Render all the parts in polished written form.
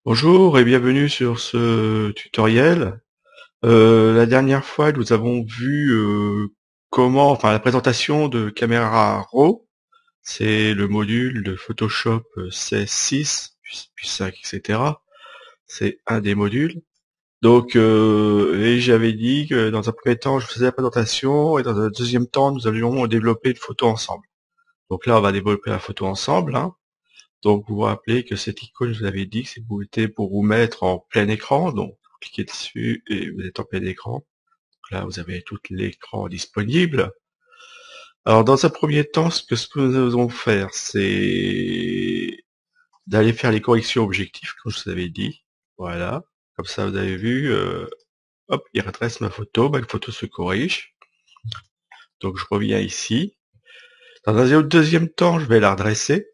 Bonjour et bienvenue sur ce tutoriel. La dernière fois, nous avons vu la présentation de Camera Raw. C'est le module de Photoshop 16.6, puis 5, etc. C'est un des modules. Donc, et j'avais dit que dans un premier temps, je faisais la présentation et dans un deuxième temps, nous allions développer une photo ensemble. Donc là, on va développer la photo ensemble, hein. Donc vous vous rappelez que cette icône, je vous avais dit que c'était pour vous mettre en plein écran. Donc vous cliquez dessus et vous êtes en plein écran. Donc là, vous avez tout l'écran disponible. Alors dans un premier temps, ce que nous allons faire, c'est d'aller faire les corrections objectifs, comme je vous avais dit. Voilà. Comme ça, vous avez vu, hop, il redresse ma photo se corrige. Donc je reviens ici. Dans un deuxième temps, je vais la redresser.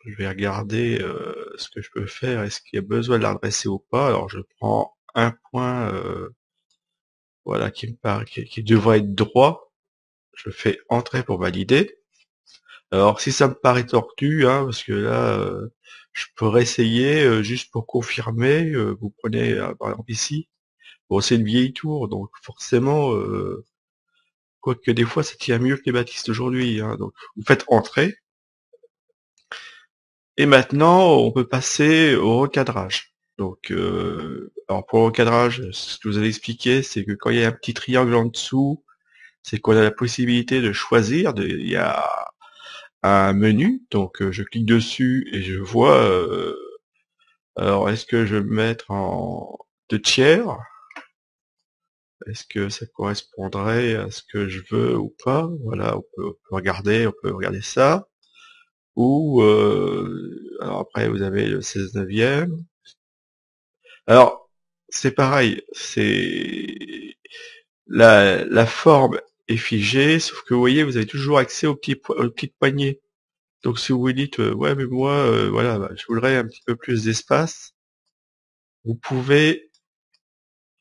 Je vais regarder ce que je peux faire. Est-ce qu'il y a besoin de la redresser ou pas? Alors je prends un point, voilà, qui me paraît, qui devrait être droit. Je fais entrer pour valider. Alors si ça me paraît tordu, hein, parce que là, je peux réessayer juste pour confirmer. Vous prenez par exemple ici. Bon, c'est une vieille tour, donc forcément, quoique des fois ça tient mieux que les baptistes aujourd'hui, hein. Donc vous faites entrer. Et maintenant, on peut passer au recadrage. Donc, alors pour le recadrage, ce que je vous avez expliqué, c'est que quand il y a un petit triangle en dessous, c'est qu'on a la possibilité de choisir. Il y a un menu, donc je clique dessus et je vois. Alors, est-ce que je vais me mettre en 2/3? Est-ce que ça correspondrait à ce que je veux ou pas? Voilà, on peut regarder ça. Ou alors après, vous avez le 16/9. Alors, c'est pareil, c'est la forme est figée, sauf que vous voyez, vous avez toujours accès aux petites poignées. Donc si vous vous dites ouais mais moi voilà, bah, je voudrais un petit peu plus d'espace, vous pouvez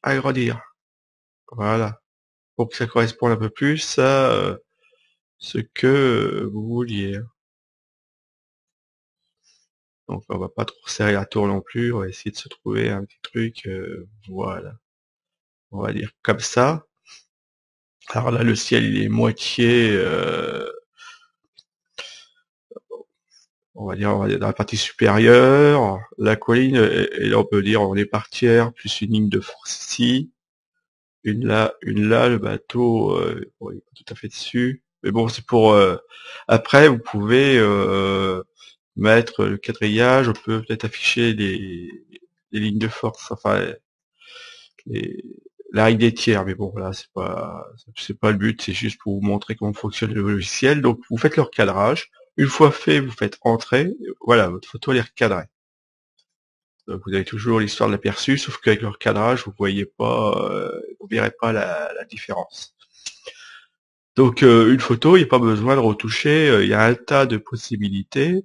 agrandir. Voilà. Pour que ça corresponde un peu plus à ce que vous vouliez. Donc on va pas trop serrer la tour non plus, on va essayer de se trouver un petit truc, voilà. On va dire comme ça. Alors là, le ciel, il est moitié, on va dire dans la partie supérieure. La colline, et là, on peut dire, on est par tiers, plus une ligne de force ici. Une là, le bateau, bon, il est pas tout à fait dessus. Mais bon, c'est pour, après, vous pouvez, mettre le quadrillage, on peut peut-être afficher les lignes de force, enfin, les, la règle des tiers, mais bon, là, c'est pas le but, c'est juste pour vous montrer comment fonctionne le logiciel. Donc, vous faites le recadrage. Une fois fait, vous faites entrer. Voilà, votre photo, elle est recadrée. Donc, vous avez toujours l'histoire de l'aperçu, sauf qu'avec le recadrage, vous voyez pas, vous verrez pas la différence. Donc, une photo, il n'y a pas besoin de retoucher. Il y a un tas de possibilités.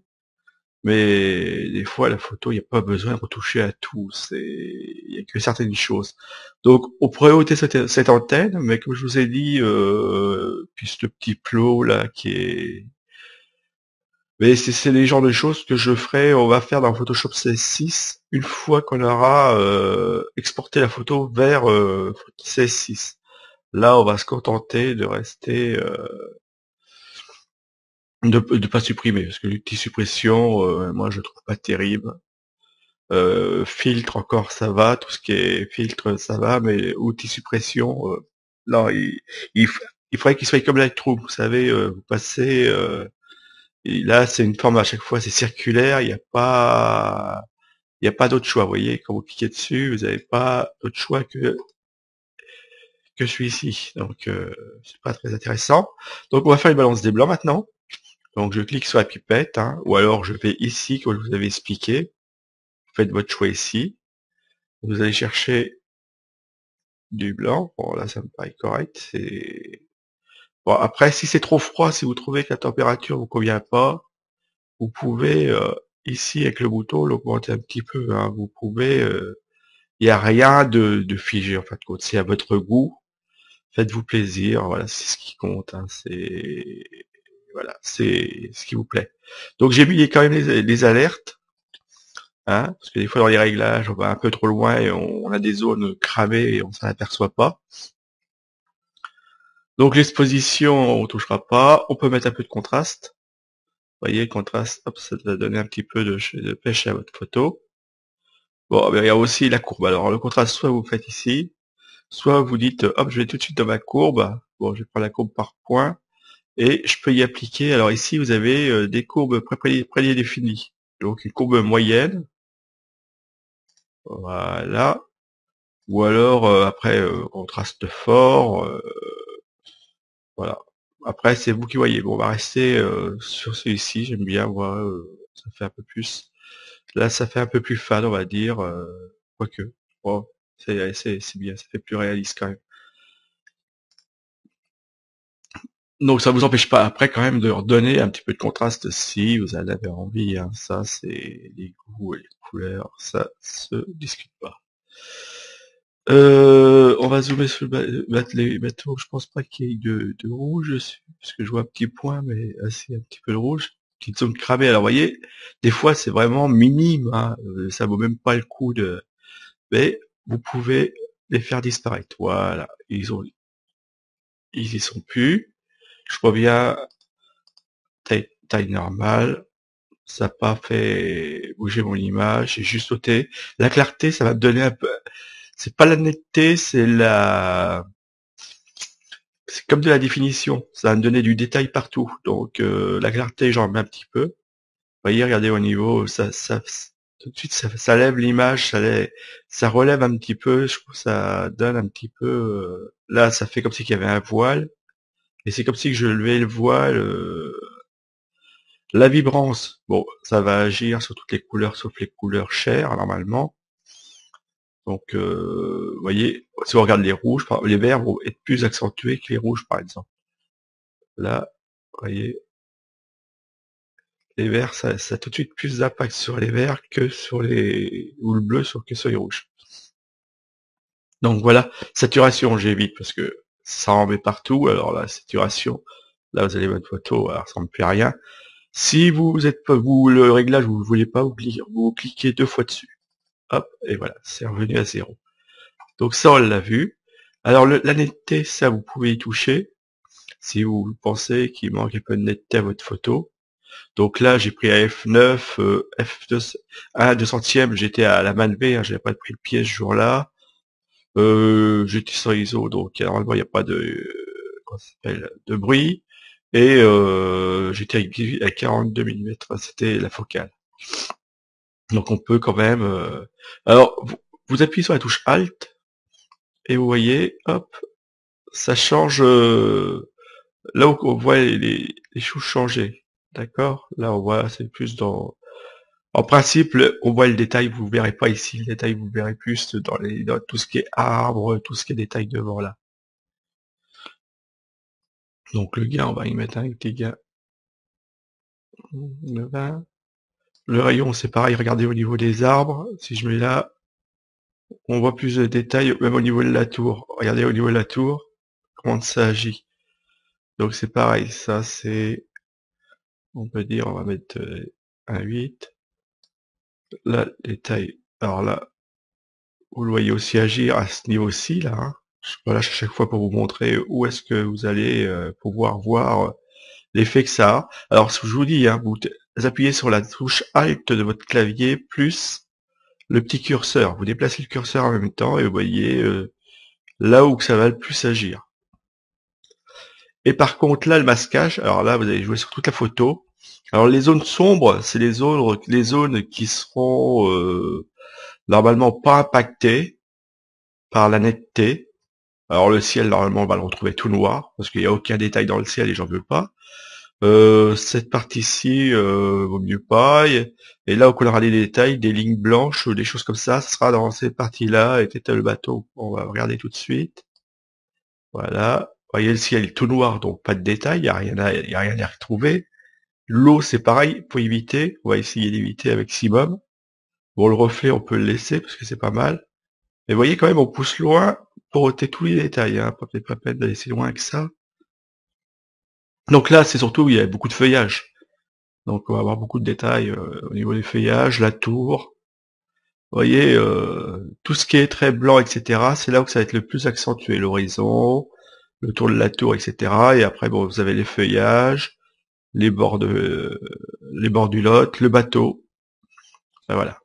Mais des fois, la photo, il n'y a pas besoin de retoucher à tout. Il y a que certaines choses. Donc, on pourrait ôter cette antenne, mais comme je vous ai dit, puis ce petit plot là qui est, mais c'est les genres de choses que on va faire dans Photoshop CS6 une fois qu'on aura exporté la photo vers CS6. Là, on va se contenter de rester, de pas supprimer, parce que l'outil suppression, moi, je trouve pas terrible. Filtre encore ça va, tout ce qui est filtre ça va, mais outil suppression, non, il, il faudrait qu'il soit comme Lightroom, vous savez, vous passez, et là c'est une forme à chaque fois, c'est circulaire, il y a pas d'autre choix, vous voyez, quand vous cliquez dessus, vous n'avez pas d'autre choix que celui-ci, donc c'est pas très intéressant. Donc on va faire une balance des blancs maintenant. Donc je clique sur la pipette, hein, ou alors je vais ici, comme je vous avais expliqué, vous faites votre choix ici, vous allez chercher du blanc. Bon, là, ça me paraît correct. Bon, après, si c'est trop froid, si vous trouvez que la température vous convient pas, vous pouvez, ici, avec le bouton, l'augmenter un petit peu, hein. Vous pouvez, il n'y a rien de figé, en fin de compte. C'est à votre goût. Faites-vous plaisir. Voilà, c'est ce qui compte, hein. Voilà, c'est ce qui vous plaît. Donc, j'ai mis quand même les alertes. hein, parce que des fois dans les réglages, on va un peu trop loin et on a des zones cramées et on s'en aperçoit pas. Donc l'exposition, on touchera pas. On peut mettre un peu de contraste. Vous voyez, le contraste, hop, ça va donner un petit peu de pêche à votre photo. Bon, mais il y a aussi la courbe. Alors le contraste, soit vous faites ici, soit vous dites, hop, je vais tout de suite dans ma courbe. Bon, je vais prendre la courbe par point et je peux y appliquer. Alors ici, vous avez des courbes prédéfinies. Donc une courbe moyenne, voilà. Ou alors après contraste fort, voilà. Après, c'est vous qui voyez. Bon, on va rester sur celui-ci. J'aime bien, moi, ça fait un peu plus. Là, ça fait un peu plus fade, on va dire. Quoique, bon, c'est bien, ça fait plus réaliste quand même. Donc, ça vous empêche pas après quand même de redonner un petit peu de contraste si vous en avez envie. Hein. Ça, c'est les goûts et les couleurs, ça se discute pas. On va zoomer sur les bateaux. Je pense pas qu'il y ait de rouge dessus, parce que je vois un petit point, mais assez un petit peu de rouge. Petite zone cramée. Alors, vous voyez, des fois, c'est vraiment minime. Hein. Ça vaut même pas le coup de. Mais vous pouvez les faire disparaître. Voilà, ils y sont plus. Je reviens taille normale. Ça n'a pas fait bouger mon image. J'ai juste ôté. La clarté, ça va me donner un peu. C'est pas la netteté, c'est comme de la définition, ça va me donner du détail partout. Donc la clarté, j'en mets un petit peu. Vous voyez, regardez au niveau, tout de suite, ça lève l'image, ça relève un petit peu. Je trouve que ça donne un petit peu. Là, ça fait comme si qu'il y avait un voile, et c'est comme si que je levais le voile. La vibrance, bon, ça va agir sur toutes les couleurs, sauf les couleurs chères normalement. Donc, vous voyez, si on regarde les rouges, les verts vont être plus accentués que les rouges, par exemple. Là, vous voyez, les verts, ça a tout de suite plus d'impact sur les verts que sur ou le bleu que sur les rouges. Donc voilà, saturation, j'évite parce que ça en met partout. Alors la saturation, là vous avez votre photo, alors ça ne plus à rien. Si vous êtes pas, le réglage, vous ne voulez pas, vous cliquez 2 fois dessus. Hop, et voilà, c'est revenu à 0. Donc ça, on l'a vu. Alors la netteté, ça vous pouvez y toucher. Si vous pensez qu'il manque un peu de netteté à votre photo. Donc là, j'ai pris à F9, F2, 2 centièmes, j'étais à la manne V, hein, j'avais pas pris le pied ce jour-là. J'étais sur ISO, donc normalement il n'y a pas de bruit. Et j'étais avec 42 mm, c'était la focale. Donc on peut quand même. Alors vous appuyez sur la touche Alt et vous voyez, hop, ça change. Là où on voit les choses changer, d'accord. Là on voit, c'est plus dans. En principe, on voit le détail, vous verrez pas ici le détail, vous verrez plus dans tout ce qui est arbre, tout ce qui est détail devant là. Donc le gain, on va y mettre un petit gain de 20. Le rayon, c'est pareil, regardez au niveau des arbres. Si je mets là, on voit plus de détails, même au niveau de la tour. Regardez au niveau de la tour, comment ça agit. Donc c'est pareil, ça c'est, on peut dire, on va mettre un 8. Là, détail. Alors là, vous le voyez aussi agir à ce niveau-ci, là. Hein. Je relâche à chaque fois pour vous montrer où est-ce que vous allez pouvoir voir l'effet que ça a. Alors, ce que je vous dis, hein, vous appuyez sur la touche Alt de votre clavier, plus le petit curseur. Vous déplacez le curseur en même temps et vous voyez là où ça va le plus agir. Et par contre, là, le masquage, alors là, vous allez jouer sur toute la photo. Alors, les zones sombres, c'est les zones qui seront normalement pas impactées par la netteté. Alors le ciel, normalement, on va le retrouver tout noir, parce qu'il n'y a aucun détail dans le ciel et j'en veux pas. Cette partie-ci, vaut mieux pas. Et là, où on aura des détails, des lignes blanches, des choses comme ça sera dans cette partie-là, et c'était le bateau. On va regarder tout de suite. Voilà. Vous voyez, le ciel est tout noir, donc pas de détails, il n'y a rien y a rien à retrouver. L'eau, c'est pareil, faut éviter. On va essayer d'éviter avec maximum. Bon, le reflet, on peut le laisser, parce que c'est pas mal. Mais vous voyez, quand même, on pousse loin pour ôter tous les détails, hein. Peut-être pas peine d'aller si loin que ça. Donc là, c'est surtout, il y a beaucoup de feuillage. Donc on va avoir beaucoup de détails au niveau des feuillages, la tour. Vous voyez, tout ce qui est très blanc, etc., c'est là où ça va être le plus accentué. L'horizon, le tour de la tour, etc. Et après, bon, vous avez les feuillages, les bords du lot, le bateau. Ben voilà.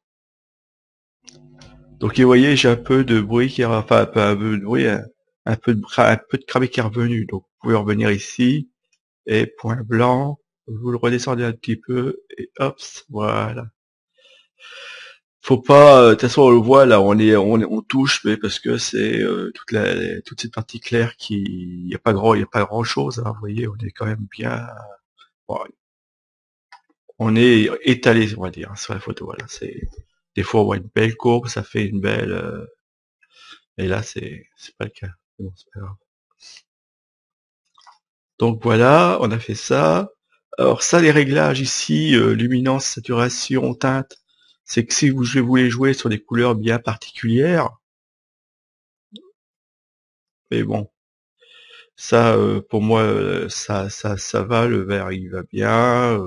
Donc, vous voyez, j'ai un peu de bruit enfin, un peu de bruit, un peu de crabe qui est revenu. Donc, vous pouvez revenir ici, et point blanc, vous le redescendez un petit peu, et hop, voilà. Faut pas, de toute façon on le voit là, on touche, mais parce que c'est toute cette partie claire il y a pas grand chose, hein, vous voyez, on est quand même bien, bon, on est étalé, on va dire, sur la photo, voilà, des fois on voit une belle courbe, ça fait une belle, et là c'est pas le cas. Bon, c'est pas grave. Donc voilà, on a fait ça. Alors ça, les réglages ici, luminance, saturation, teinte, c'est que si je voulais jouer sur des couleurs bien particulières, mais bon, ça, pour moi, ça va, le vert, il va bien.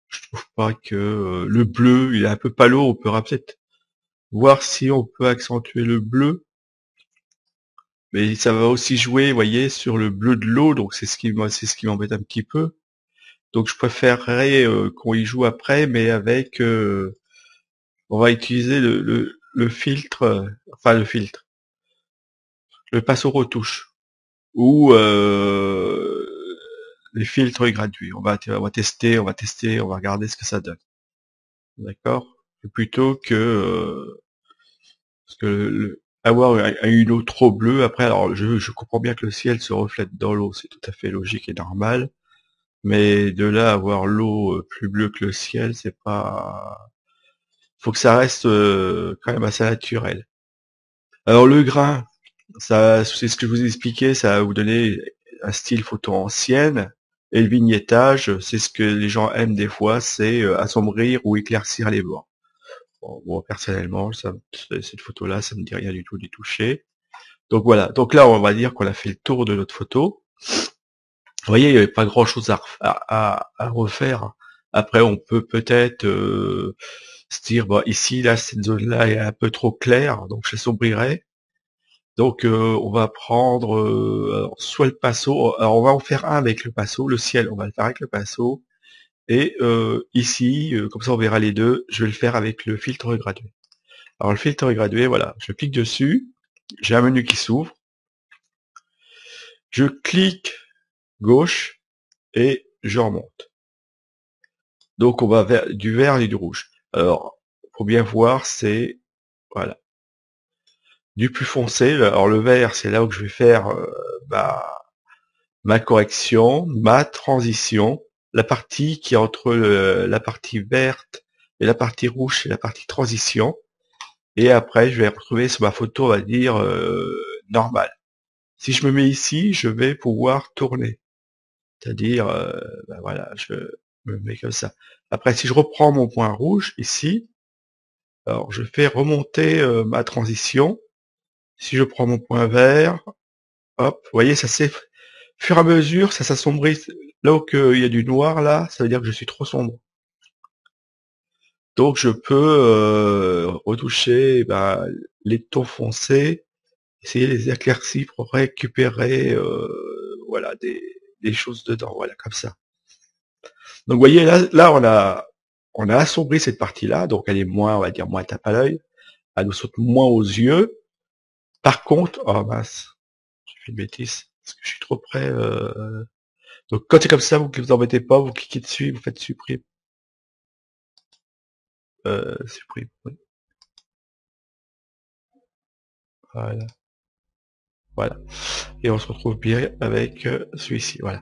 Je trouve pas que le bleu, il est un peu pâle. On pourra peut-être voir si on peut accentuer le bleu, mais ça va aussi jouer, vous voyez, sur le bleu de l'eau, donc c'est ce qui m'embête un petit peu. Donc je préférerais qu'on y joue après, mais avec, on va utiliser le filtre, enfin le pinceau retouche ou les filtres gradués. On va tester, on va regarder ce que ça donne. D'accord? Plutôt que parce que avoir une eau trop bleue, après, alors je comprends bien que le ciel se reflète dans l'eau, c'est tout à fait logique et normal, mais de là à avoir l'eau plus bleue que le ciel, c'est pas. Faut que ça reste quand même assez naturel. Alors le grain, ça, c'est ce que je vous ai expliqué, ça va vous donner un style photo ancienne. Et le vignettage, c'est ce que les gens aiment des fois, c'est assombrir ou éclaircir les bords. Bon, moi personnellement, cette photo-là, ça me dit rien du tout d'y toucher. Donc voilà. Donc là, on va dire qu'on a fait le tour de notre photo. Vous voyez, il n'y avait pas grand-chose à refaire. Après, on peut peut-être se dire, bon, ici, là, cette zone-là est un peu trop claire, donc je l'assombrirai. Donc on va prendre alors, soit le pinceau, alors on va en faire un avec le pinceau, le ciel on va le faire avec le pinceau, et ici, comme ça on verra les deux, je vais le faire avec le filtre gradué. Alors le filtre gradué, voilà, je clique dessus, j'ai un menu qui s'ouvre, je clique gauche et je remonte. Donc on va vers du vert et du rouge. Alors, pour bien voir, c'est voilà, du plus foncé. Alors le vert, c'est là où je vais faire ma correction, ma transition, la partie qui est entre la partie verte et la partie rouge, c'est la partie transition. Et après, je vais retrouver sur ma photo, on va dire, normale. Si je me mets ici, je vais pouvoir tourner. C'est-à-dire, ben voilà, je me mets comme ça. Après, si je reprends mon point rouge, ici, alors je fais remonter ma transition. Si je prends mon point vert, hop, vous voyez, ça c'est fur et à mesure, ça s'assombrit. Là où il y a du noir, là, ça veut dire que je suis trop sombre. Donc je peux retoucher les tons foncés, essayer les éclaircies pour récupérer voilà des choses dedans, voilà, comme ça. Donc vous voyez, là on a assombri cette partie-là, donc elle est moins, on va dire, moins tape à l'œil, elle nous saute moins aux yeux. Par contre, oh mince, j'ai fait une bêtise, parce que je suis trop près. Donc quand c'est comme ça, vous ne vous embêtez pas, vous cliquez dessus, vous faites supprimer. Supprime, oui. Voilà. Voilà. Et on se retrouve bien avec celui-ci. Voilà.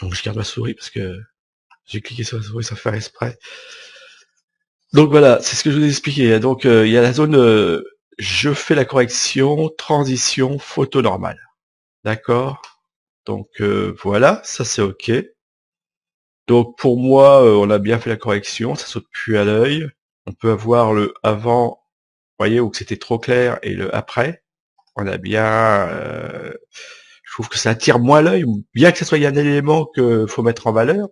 Donc je garde ma souris parce que j'ai cliqué sur la souris sans faire exprès. Donc voilà, c'est ce que je vous ai expliqué. Donc il y a la zone je fais la correction, transition, photo normale. D'accord. Donc voilà, ça c'est ok. Donc pour moi, on a bien fait la correction, ça saute plus à l'œil. On peut avoir le avant, vous voyez, où c'était trop clair, et le après. On a bien, je trouve que ça attire moins l'œil, bien que ce soit un élément qu'il faut mettre en valeur.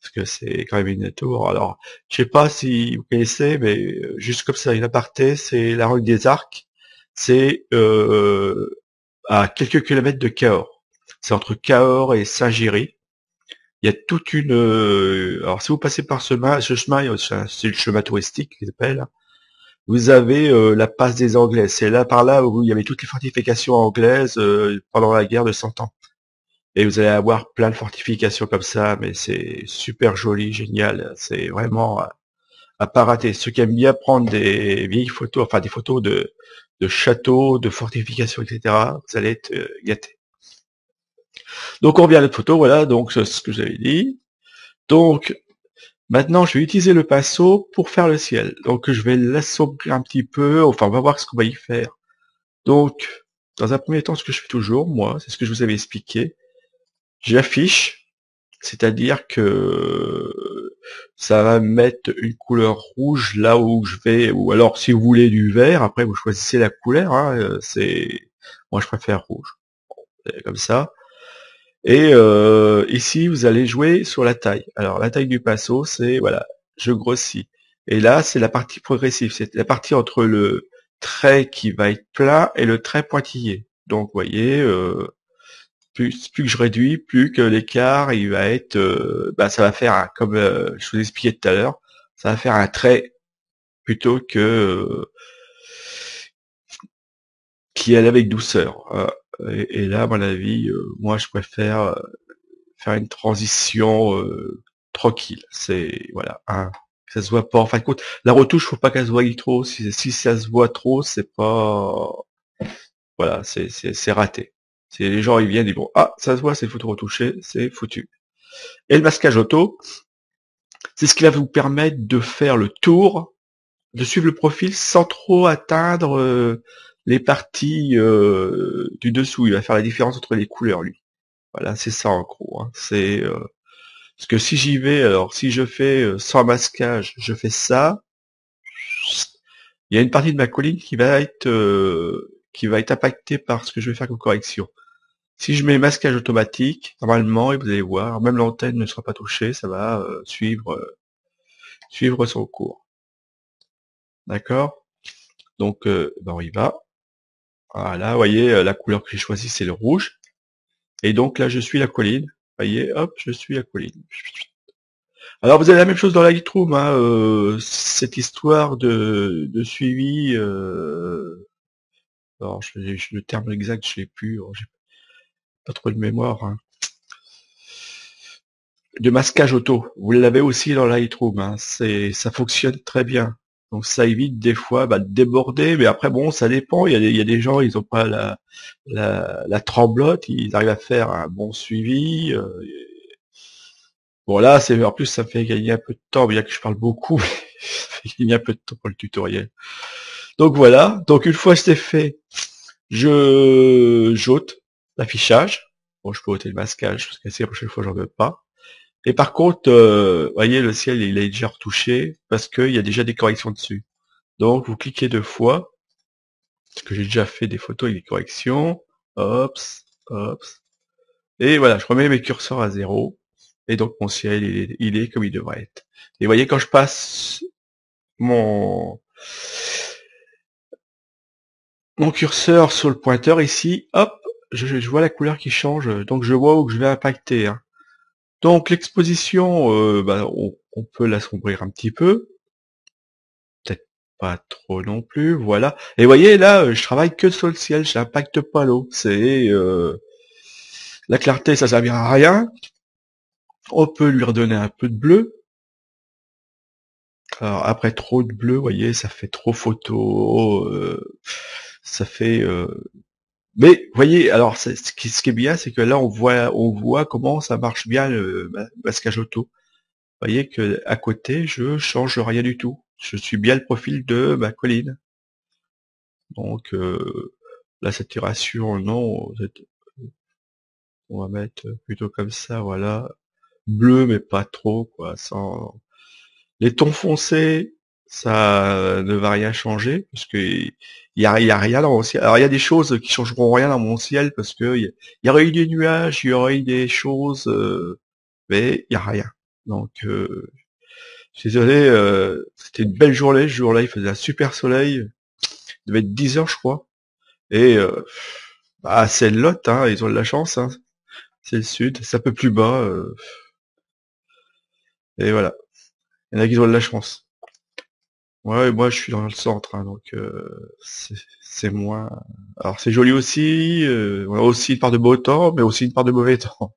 parce que c'est quand même une tour. Alors, je sais pas si vous connaissez, mais juste comme ça, une aparté, c'est la Roque des Arcs. C'est à quelques kilomètres de Cahors. C'est entre Cahors et Saint-Géry. Il y a toute une... alors, si vous passez par ce chemin, c'est le chemin touristique qu'ils appellent. Vous avez la passe des Anglais. C'est là par là où il y avait toutes les fortifications anglaises pendant la guerre de 100 ans. Et vous allez avoir plein de fortifications comme ça, mais c'est super joli, génial. C'est vraiment à pas rater. Ceux qui aiment bien prendre des vieilles photos, enfin des photos de châteaux, de fortifications, etc., vous allez être gâtés. Donc on revient à notre photo, voilà, donc c'est ce que j'avais dit. Donc maintenant je vais utiliser le pinceau pour faire le ciel. Donc je vais l'assombrir un petit peu, enfin on va voir ce qu'on va y faire. Donc dans un premier temps, ce que je fais toujours, moi, c'est ce que je vous avais expliqué, j'affiche, c'est-à-dire que ça va mettre une couleur rouge là où je vais, ou alors si vous voulez du vert, après vous choisissez la couleur, hein, moi je préfère rouge, comme ça. Et ici, vous allez jouer sur la taille. Alors, la taille du pinceau, c'est, voilà, je grossis. Et là, c'est la partie progressive. C'est la partie entre le trait qui va être plat et le trait pointillé. Donc, vous voyez, plus que je réduis, plus que l'écart, il va être, ça va faire, comme je vous expliquais tout à l'heure, ça va faire un trait plutôt que qui est avec douceur. Et là, à mon avis, moi, je préfère faire une transition tranquille. C'est voilà, hein, ça se voit pas. En fin de compte, la retouche, faut pas qu'elle se voie trop. Si ça se voit trop, c'est pas voilà, c'est raté. C'est les gens ils viennent, ils vont ah ça se voit, c'est photo retouché, c'est foutu. Et le masquage auto, c'est ce qui va vous permettre de faire le tour, de suivre le profil sans trop atteindre les parties du dessous. Il va faire la différence entre les couleurs, lui. Voilà, c'est ça en gros. Hein. C'est parce que si j'y vais, alors si je fais sans masquage, je fais ça, il y a une partie de ma colline qui va être impactée par ce que je vais faire comme correction. Si je mets masquage automatique, normalement, et vous allez voir, même l'antenne ne sera pas touchée, ça va suivre son cours. D'accord? Donc, on y va. Voilà, vous voyez, la couleur que j'ai choisie, c'est le rouge. Et donc là, je suis la colline. Vous voyez, hop, je suis la colline. Alors vous avez la même chose dans Lightroom, hein, cette histoire de suivi. Alors le terme exact, je l'ai plus, j'ai pas trop de mémoire. Hein. De masquage auto, vous l'avez aussi dans Lightroom, hein, ça fonctionne très bien. Donc ça évite des fois de déborder, mais après bon, ça dépend. Il y a des gens, ils ont pas la tremblote, ils arrivent à faire un bon suivi. Bon là, c'est en plus ça me fait gagner un peu de temps, bien que je parle beaucoup, ça fait gagner un peu de temps pour le tutoriel. Donc voilà, donc une fois c'est fait, j'ôte l'affichage. Bon, je peux ôter le masquage, parce que c'est la prochaine fois j'en veux pas. Et par contre, voyez, le ciel il est déjà retouché, parce qu'il y a déjà des corrections dessus. Donc vous cliquez 2 fois, parce que j'ai déjà fait des photos avec des corrections. Hops, hops. Et voilà, je remets mes curseurs à 0. Et donc mon ciel, il est comme il devrait être. Et vous voyez, quand je passe mon curseur sur le pointeur ici, hop, je vois la couleur qui change, donc je vois où je vais impacter. Hein. Donc l'exposition, on peut l'assombrir un petit peu, peut-être pas trop non plus, voilà. Et vous voyez là, je travaille que sur le ciel, je n'impacte pas l'eau. C'est la clarté, ça servira à rien. On peut lui redonner un peu de bleu. Alors après trop de bleu, vous voyez, ça fait trop photo, ça fait. Mais vous voyez, alors ce qui est bien, c'est que là on voit comment ça marche bien le masquage auto. Vous voyez que à côté, je change rien du tout. Je suis bien le profil de ma colline. Donc la saturation, non, on va mettre plutôt comme ça, voilà. Bleu, mais pas trop, quoi. Sans les tons foncés, ça ne va rien changer, parce que il y a rien dans mon ciel. Alors il y a des choses qui changeront rien dans mon ciel, parce que il y aurait eu des nuages, il y aurait eu des choses, mais il y a rien. Donc, je suis désolé, c'était une belle journée. Ce jour-là, il faisait un super soleil. Il devait être 10 heures, je crois. Et bah, c'est le Lot, hein, ils ont de la chance. Hein. C'est le sud, c'est un peu plus bas. Et voilà, il y en a qui ont de la chance. Ouais, moi je suis dans le centre, hein, donc c'est moins. Alors c'est joli aussi. On a aussi une part de beau temps, mais aussi une part de mauvais temps.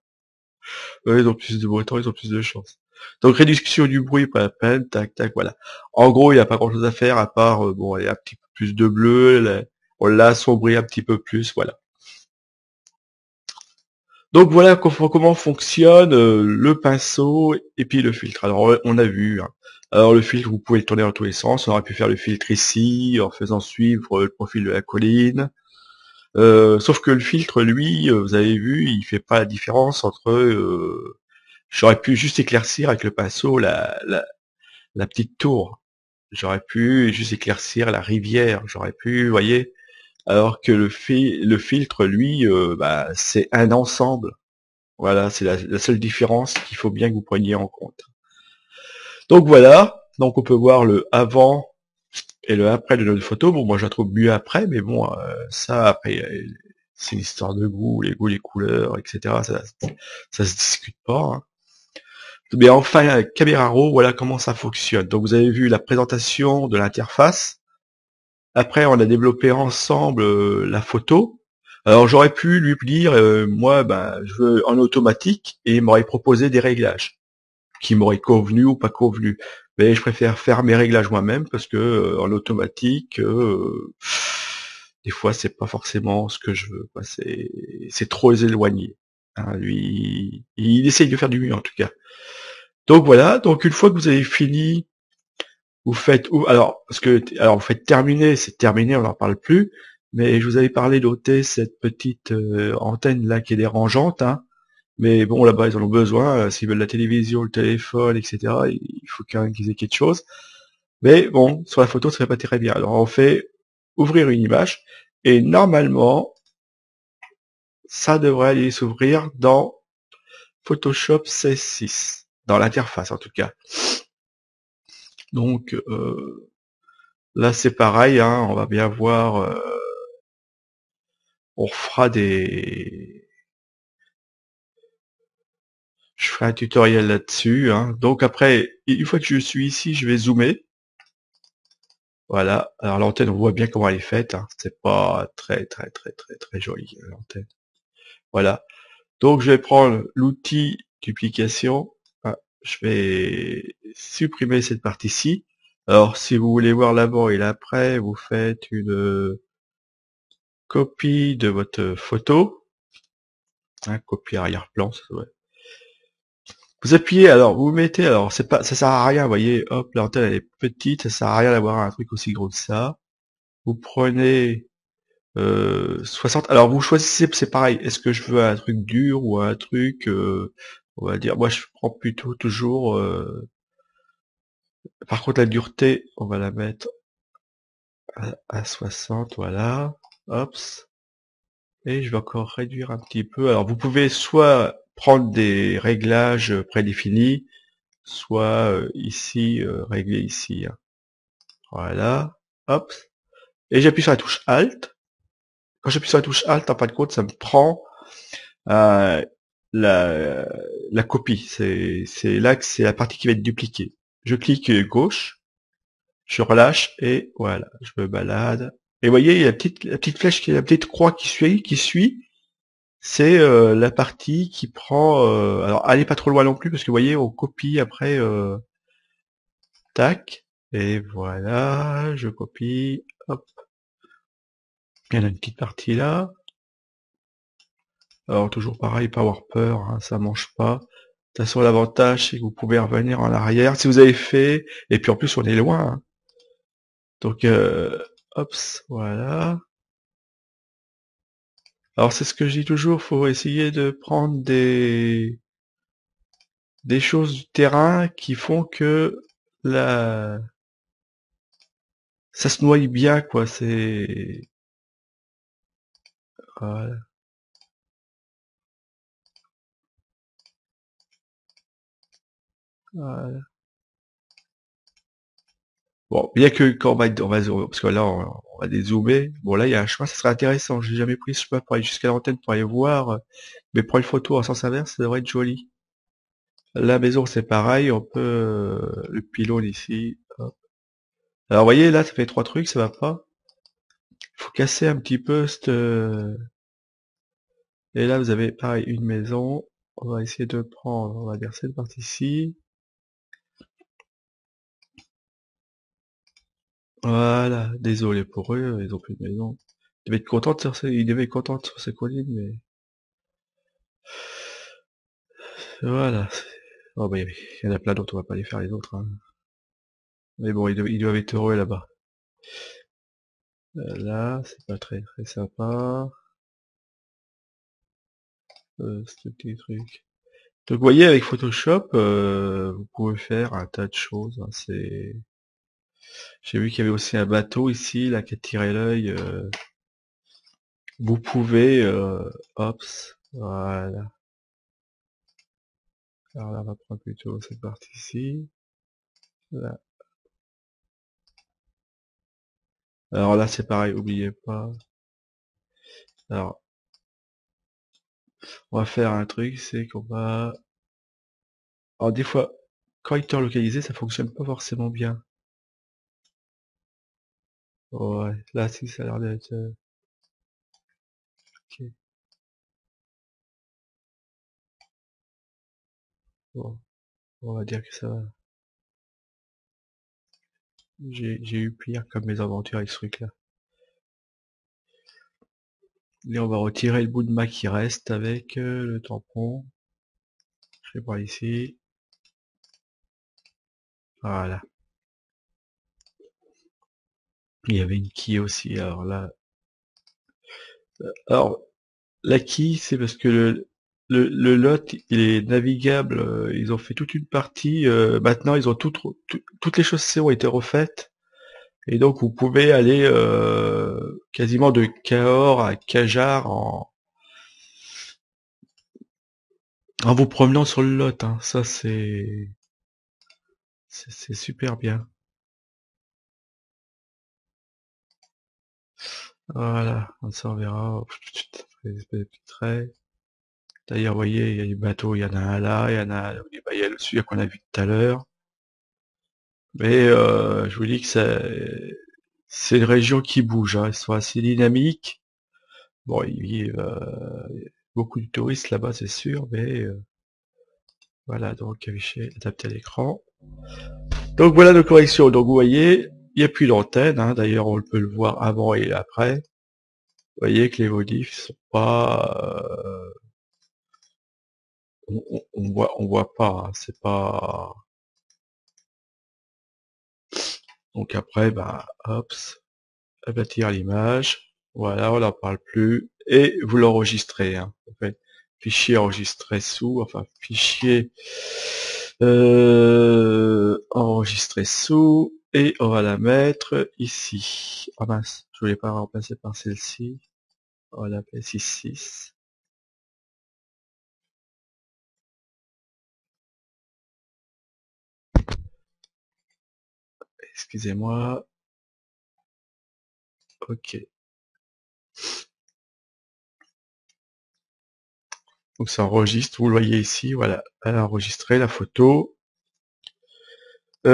Eux, ils ont plus de beau temps, ils ont plus de chance. Donc réduction du bruit, pas la peine, tac, tac, voilà. En gros, il n'y a pas grand-chose à faire à part, bon, il y a un petit peu plus de bleu, on l'a assombri un petit peu plus, voilà. Donc voilà comment fonctionne le pinceau et puis le filtre. Alors on a vu, hein. Alors le filtre, vous pouvez le tourner dans tous les sens. On aurait pu faire le filtre ici, en faisant suivre le profil de la colline. Sauf que le filtre, lui, vous avez vu, il fait pas la différence entre... j'aurais pu juste éclaircir avec le pinceau la petite tour. J'aurais pu juste éclaircir la rivière. J'aurais pu, vous voyez. Alors que le filtre, lui, bah, c'est un ensemble. Voilà, c'est la seule différence qu'il faut bien que vous preniez en compte. Donc voilà, donc on peut voir le avant et le après de notre photo. Bon, moi je la trouve mieux après, mais bon, ça après, c'est une histoire de goût, les couleurs, etc. Ça se discute pas. Hein. Mais enfin, Caméra Raw, voilà comment ça fonctionne. Donc vous avez vu la présentation de l'interface. Après, on a développé ensemble la photo. Alors j'aurais pu lui dire, moi, ben, je veux en automatique, et il m'aurait proposé des réglages qui m'auraient convenu ou pas convenu. Mais je préfère faire mes réglages moi-même parce que en automatique, des fois c'est pas forcément ce que je veux. C'est trop éloigné. Hein, lui, il essaye de faire du mieux en tout cas. Donc voilà. Donc une fois que vous avez fini, vous faites alors parce que alors vous faites terminer, c'est terminé, on n'en parle plus. Mais je vous avais parlé d'ôter cette petite antenne là qui est dérangeante. Hein. Mais bon, là-bas, ils en ont besoin. S'ils veulent la télévision, le téléphone, etc., il faut quand même qu'ils aient quelque chose. Mais bon, sur la photo, ça va pas très bien. Alors, on fait ouvrir une image. Et normalement, ça devrait aller s'ouvrir dans Photoshop 16.6. Dans l'interface, en tout cas. Donc, là, c'est pareil. Hein, on va bien voir. On fera des... Je ferai un tutoriel là-dessus. Hein. Donc après, une fois que je suis ici, je vais zoomer. Voilà. Alors l'antenne, on voit bien comment elle est faite. Hein. C'est pas très joli l'antenne. Voilà. Donc je vais prendre l'outil duplication. Ah, je vais supprimer cette partie-ci. Alors si vous voulez voir l'avant et l'après, vous faites une copie de votre photo. Hein, copie arrière-plan. Vous appuyez, alors vous mettez, alors c'est pas, ça sert à rien, vous voyez, hop, l'antenne elle est petite, ça sert à rien d'avoir un truc aussi gros que ça. Vous prenez 60. Alors vous choisissez, c'est pareil. Est-ce que je veux un truc dur ou un truc, on va dire. Moi, je prends plutôt toujours. Par contre, la dureté, on va la mettre à 60. Voilà. Hop. Et je vais encore réduire un petit peu. Alors vous pouvez soit prendre des réglages prédéfinis, soit ici régler ici. Hein. Voilà. Hop. Et j'appuie sur la touche Alt. Quand j'appuie sur la touche Alt, en fin de compte, ça me prend euh, la, la copie. C'est là que c'est la partie qui va être dupliquée. Je clique gauche, je relâche et voilà, je me balade. Et vous voyez, il y a la petite flèche, la petite croix qui suit. C'est la partie qui prend. Alors, allez pas trop loin non plus parce que vous voyez, on copie après. Tac. Et voilà, je copie. Hop. Il y en a une petite partie là. Alors toujours pareil, pas avoir peur, hein, ça mange pas. De toute façon, l'avantage, c'est que vous pouvez revenir en arrière si vous avez fait. Et puis en plus, on est loin. Hein. Donc, hop, voilà. Alors c'est ce que je dis toujours, faut essayer de prendre des choses du terrain qui font que la ça se noie bien, quoi. C'est voilà. Voilà. Bon, bien que quand on va parce que là on va dézoomer. Bon là il y a un chemin, ça serait intéressant. J'ai jamais pris ce chemin pour aller jusqu'à l'antenne pour aller voir, mais prendre une photo en sens inverse, ça devrait être joli. La maison c'est pareil, on peut le pylône ici. Hop. Alors vous voyez là ça fait trois trucs, ça va pas. Faut casser un petit peu cette. Et là vous avez pareil une maison. On va essayer de prendre, on va dire cette partie-ci. Voilà, désolé pour eux, ils ont plus de maison. Ils devaient être contents ils devaient être contents sur ces collines, mais voilà. Oh bah, il y en a plein d'autres, on va pas les faire les autres, hein. Mais bon, ils doivent être heureux là-bas. Là, c'est pas très très sympa. Ce petit truc. Donc vous voyez, avec Photoshop, vous pouvez faire un tas de choses, hein. J'ai vu qu'il y avait aussi un bateau ici, là, qui attirait l'œil. Vous pouvez, hop, voilà. Alors là, on va prendre plutôt cette partie-ci. Là. Alors là, c'est pareil, oubliez pas. Alors, on va faire un truc, c'est qu'on va... Alors des fois, correcteur localisé, ça fonctionne pas forcément bien. Ouais, là, si, ça a l'air d'être... ok. Bon, on va dire que ça va. J'ai eu pire comme mes aventures avec ce truc-là. Et on va retirer le bout de main qui reste avec le tampon. Je vais voir ici. Voilà. Il y avait une quille aussi. Alors là... Alors, la quille, c'est parce que le lot, il est navigable. Ils ont fait toute une partie. Maintenant, ils ont toutes les choses ont été refaites. Et donc, vous pouvez aller quasiment de Cahors à Cajar en vous promenant sur le lot, hein. Ça, c'est super bien. Voilà, ça on verra. Les espèces de petits traits. D'ailleurs, vous voyez, il y a des bateaux, il y en a un là, il y en a, il y a celui qu'on a vu tout à l'heure. Mais je vous dis que c'est une région qui bouge, hein. Ils sont assez dynamiques. Bon, il y a beaucoup de touristes là-bas, c'est sûr, mais voilà, donc affiché, adapté à l'écran. Donc voilà nos corrections. Donc vous voyez, il n'y a plus d'antenne, hein. D'ailleurs, on peut le voir avant et après. Vous voyez que les modifs sont pas, on voit pas, hein. C'est pas. Donc après, bah, hop, aplatir l'image. Voilà, on n'en parle plus. Et vous l'enregistrez, hein. En fait, fichier enregistré sous, enfin fichier enregistré sous, et on va la mettre ici. Ah mince, je voulais pas remplacer par celle-ci. On va l'appeler 66. Excusez-moi. Ok. Donc ça enregistre, vous le voyez ici, voilà. Elle a enregistré la photo. Faut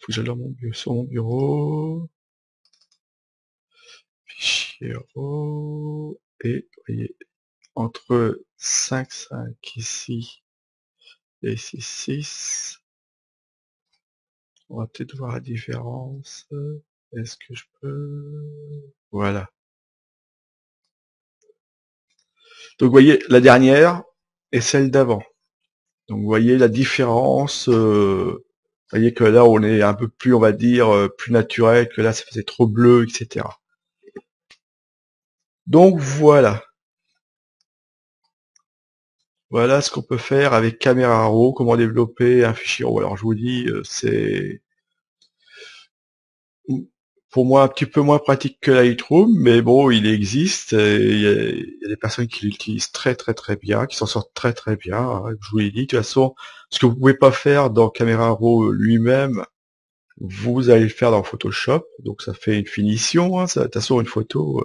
que j'aille sur mon bureau. Fichier RAW. Et vous voyez, entre 5.5 ici et 6.6, on va peut-être voir la différence. Est-ce que je peux... Voilà. Donc vous voyez la dernière et celle d'avant. Donc vous voyez la différence. Vous voyez que là on est un peu plus, on va dire, plus naturel, que là ça faisait trop bleu, etc. Donc voilà. Voilà ce qu'on peut faire avec Camera Raw, comment développer un fichier RAW. Alors je vous dis, c'est pour moi un petit peu moins pratique que Lightroom, mais bon, il existe, et il y a des personnes qui l'utilisent très très très bien, qui s'en sortent très très bien, hein. Je vous l'ai dit, de toute façon, ce que vous pouvez pas faire dans Camera Raw lui-même, vous allez le faire dans Photoshop, donc ça fait une finition, hein. De toute façon, une photo,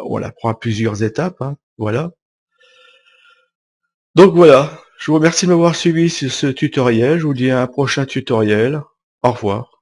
on la prend à plusieurs étapes, hein. Voilà. Donc voilà, je vous remercie de m'avoir suivi sur ce tutoriel, je vous dis à un prochain tutoriel. Au revoir.